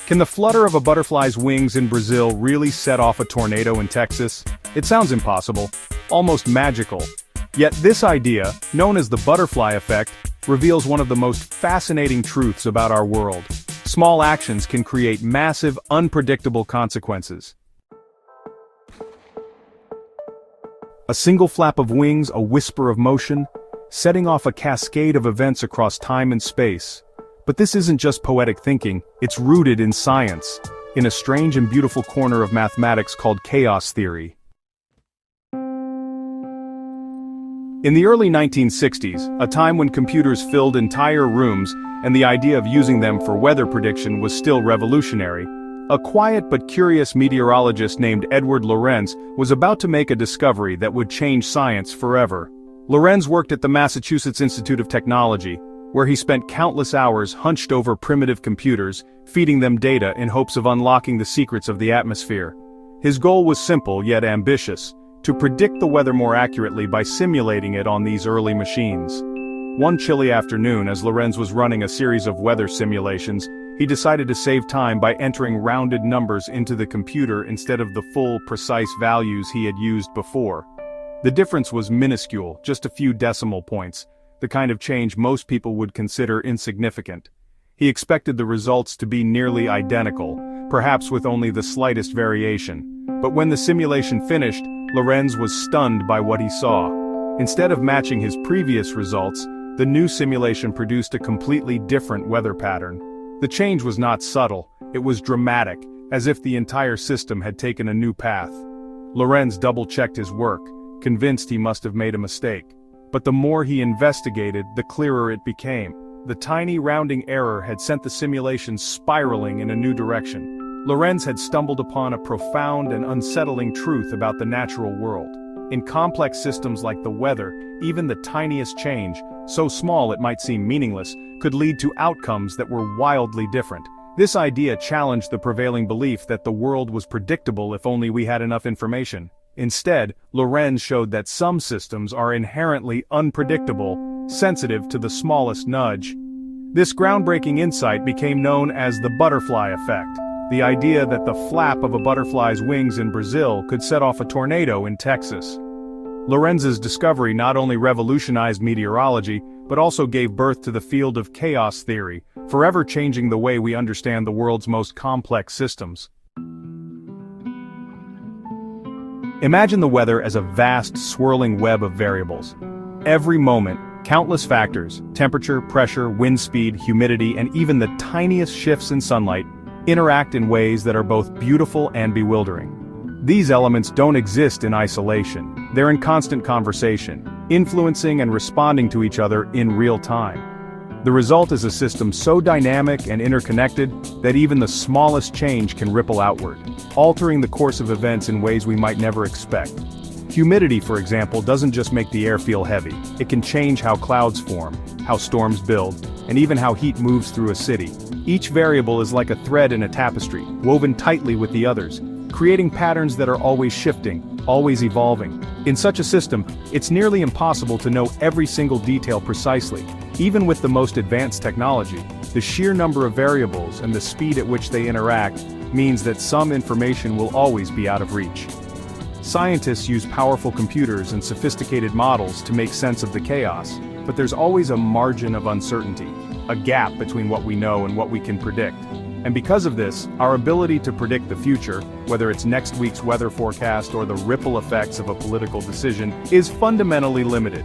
Can the flutter of a butterfly's wings in Brazil really set off a tornado in Texas? It sounds impossible, almost magical. Yet this idea, known as the butterfly effect, reveals one of the most fascinating truths about our world. Small actions can create massive, unpredictable consequences. A single flap of wings, a whisper of motion, setting off a cascade of events across time and space. But this isn't just poetic thinking, it's rooted in science, in a strange and beautiful corner of mathematics called chaos theory. In the early 1960s, a time when computers filled entire rooms and the idea of using them for weather prediction was still revolutionary, a quiet but curious meteorologist named Edward Lorenz was about to make a discovery that would change science forever. Lorenz worked at the Massachusetts Institute of Technology, where he spent countless hours hunched over primitive computers, feeding them data in hopes of unlocking the secrets of the atmosphere. His goal was simple yet ambitious: to predict the weather more accurately by simulating it on these early machines. One chilly afternoon, as Lorenz was running a series of weather simulations, he decided to save time by entering rounded numbers into the computer instead of the full, precise values he had used before. The difference was minuscule, just a few decimal points, the kind of change most people would consider insignificant. He expected the results to be nearly identical, perhaps with only the slightest variation. But when the simulation finished, Lorenz was stunned by what he saw. Instead of matching his previous results, the new simulation produced a completely different weather pattern. The change was not subtle, it was dramatic, as if the entire system had taken a new path. Lorenz double-checked his work, convinced he must have made a mistake. But the more he investigated, the clearer it became. The tiny rounding error had sent the simulation spiraling in a new direction. Lorenz had stumbled upon a profound and unsettling truth about the natural world. In complex systems like the weather, even the tiniest change, so small it might seem meaningless, could lead to outcomes that were wildly different. This idea challenged the prevailing belief that the world was predictable if only we had enough information. Instead, Lorenz showed that some systems are inherently unpredictable, sensitive to the smallest nudge. This groundbreaking insight became known as the butterfly effect, the idea that the flap of a butterfly's wings in Brazil could set off a tornado in Texas. Lorenz's discovery not only revolutionized meteorology, but also gave birth to the field of chaos theory, forever changing the way we understand the world's most complex systems. Imagine the weather as a vast, swirling web of variables. Every moment, countless factors, temperature, pressure, wind speed, humidity, and even the tiniest shifts in sunlight, interact in ways that are both beautiful and bewildering. These elements don't exist in isolation. They're in constant conversation, influencing and responding to each other in real time. The result is a system so dynamic and interconnected that even the smallest change can ripple outward, altering the course of events in ways we might never expect. Humidity, for example, doesn't just make the air feel heavy. It can change how clouds form, how storms build, and even how heat moves through a city. Each variable is like a thread in a tapestry, woven tightly with the others, creating patterns that are always shifting, always evolving. In such a system, it's nearly impossible to know every single detail precisely. Even with the most advanced technology, the sheer number of variables and the speed at which they interact means that some information will always be out of reach. Scientists use powerful computers and sophisticated models to make sense of the chaos, but there's always a margin of uncertainty, a gap between what we know and what we can predict. And because of this, our ability to predict the future, whether it's next week's weather forecast or the ripple effects of a political decision, is fundamentally limited.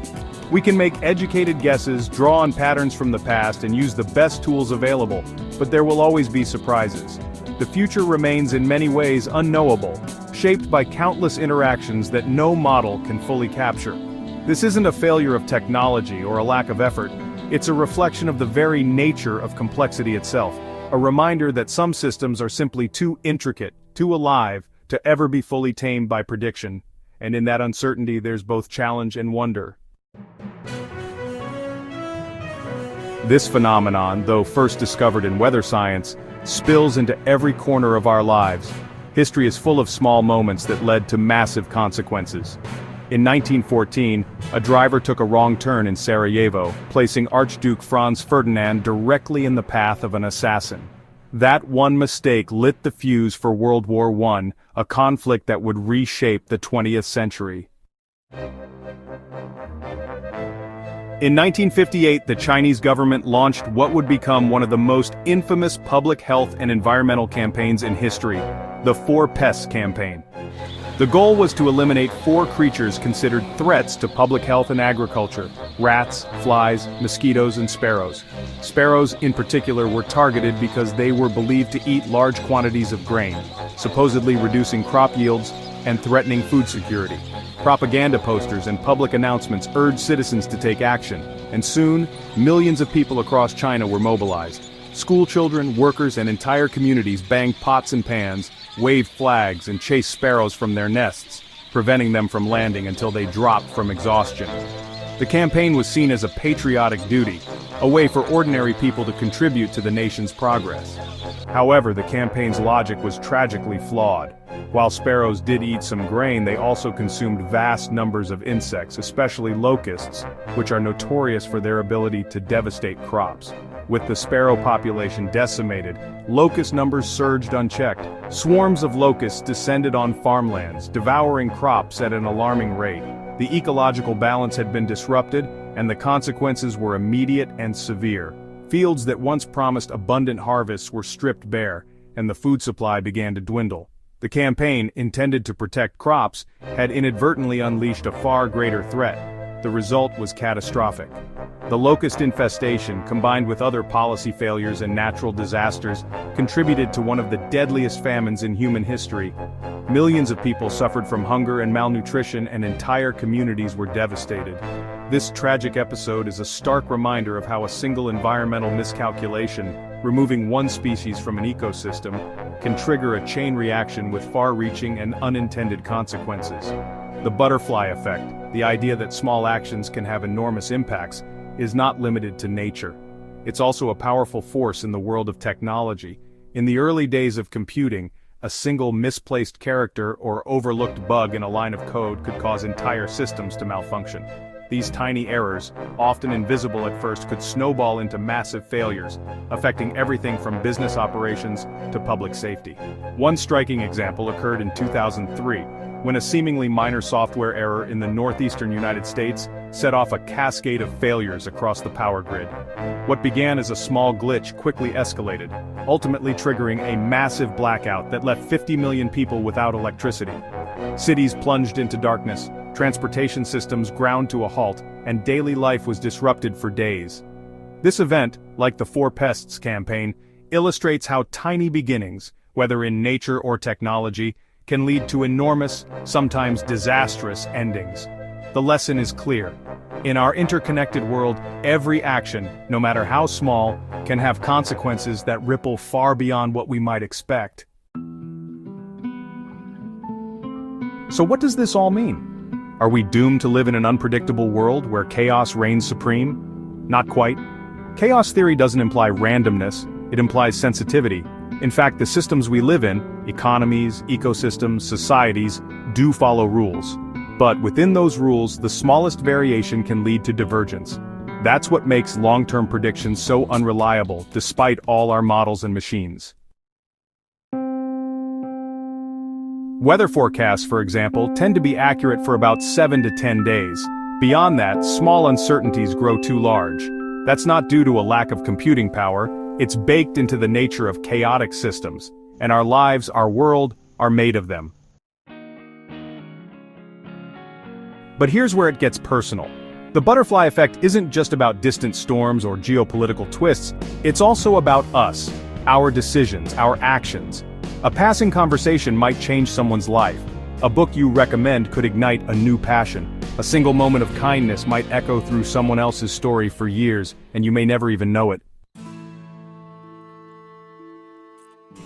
We can make educated guesses, draw on patterns from the past, and use the best tools available, but there will always be surprises. The future remains in many ways unknowable, shaped by countless interactions that no model can fully capture. This isn't a failure of technology or a lack of effort, it's a reflection of the very nature of complexity itself. A reminder that some systems are simply too intricate, too alive, to ever be fully tamed by prediction, and in that uncertainty there's both challenge and wonder. This phenomenon, though first discovered in weather science, spills into every corner of our lives. History is full of small moments that led to massive consequences. In 1914, a driver took a wrong turn in Sarajevo, placing Archduke Franz Ferdinand directly in the path of an assassin. That one mistake lit the fuse for World War I, a conflict that would reshape the 20th century. In 1958, the Chinese government launched what would become one of the most infamous public health and environmental campaigns in history, the Four Pests campaign. The goal was to eliminate 4 creatures considered threats to public health and agriculture: rats, flies, mosquitoes, and sparrows. Sparrows, in particular, were targeted because they were believed to eat large quantities of grain, supposedly reducing crop yields and threatening food security. Propaganda posters and public announcements urged citizens to take action, and soon, millions of people across China were mobilized. School children, workers, and entire communities banged pots and pans, waved flags, and chased sparrows from their nests, preventing them from landing until they dropped from exhaustion. The campaign was seen as a patriotic duty, a way for ordinary people to contribute to the nation's progress. However, the campaign's logic was tragically flawed. While sparrows did eat some grain, they also consumed vast numbers of insects, especially locusts, which are notorious for their ability to devastate crops. With the sparrow population decimated, locust numbers surged unchecked. Swarms of locusts descended on farmlands, devouring crops at an alarming rate. The ecological balance had been disrupted, and the consequences were immediate and severe. Fields that once promised abundant harvests were stripped bare, and the food supply began to dwindle. The campaign, intended to protect crops, had inadvertently unleashed a far greater threat. The result was catastrophic. The locust infestation, combined with other policy failures and natural disasters, contributed to one of the deadliest famines in human history. Millions of people suffered from hunger and malnutrition, and entire communities were devastated. This tragic episode is a stark reminder of how a single environmental miscalculation, removing one species from an ecosystem, can trigger a chain reaction with far-reaching and unintended consequences. The butterfly effect, the idea that small actions can have enormous impacts, is not limited to nature. It's also a powerful force in the world of technology. In the early days of computing, a single misplaced character or overlooked bug in a line of code could cause entire systems to malfunction. These tiny errors, often invisible at first, could snowball into massive failures, affecting everything from business operations to public safety. One striking example occurred in 2003, when a seemingly minor software error in the northeastern United States set off a cascade of failures across the power grid. What began as a small glitch quickly escalated, ultimately triggering a massive blackout that left 50 million people without electricity. Cities plunged into darkness, transportation systems ground to a halt, and daily life was disrupted for days. This event, like the Four Pests campaign, illustrates how tiny beginnings, whether in nature or technology, can lead to enormous, sometimes disastrous endings. The lesson is clear. In our interconnected world, every action, no matter how small, can have consequences that ripple far beyond what we might expect. So what does this all mean? Are we doomed to live in an unpredictable world where chaos reigns supreme? Not quite. Chaos theory doesn't imply randomness, it implies sensitivity. In fact, the systems we live in, economies, ecosystems, societies, do follow rules. But within those rules, the smallest variation can lead to divergence. That's what makes long-term predictions so unreliable, despite all our models and machines. Weather forecasts, for example, tend to be accurate for about 7 to 10 days. Beyond that, small uncertainties grow too large. That's not due to a lack of computing power, it's baked into the nature of chaotic systems, and our lives, our world, are made of them. But here's where it gets personal. The butterfly effect isn't just about distant storms or geopolitical twists, it's also about us, our decisions, our actions. A passing conversation might change someone's life. A book you recommend could ignite a new passion. A single moment of kindness might echo through someone else's story for years, and you may never even know it.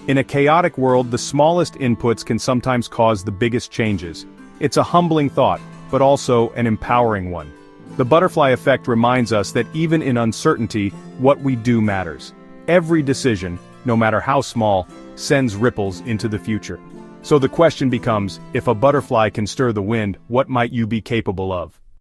In a chaotic world, the smallest inputs can sometimes cause the biggest changes. It's a humbling thought, but also an empowering one. The butterfly effect reminds us that even in uncertainty, what we do matters. Every decision, no matter how small, sends ripples into the future. So the question becomes, if a butterfly can stir the wind, what might you be capable of?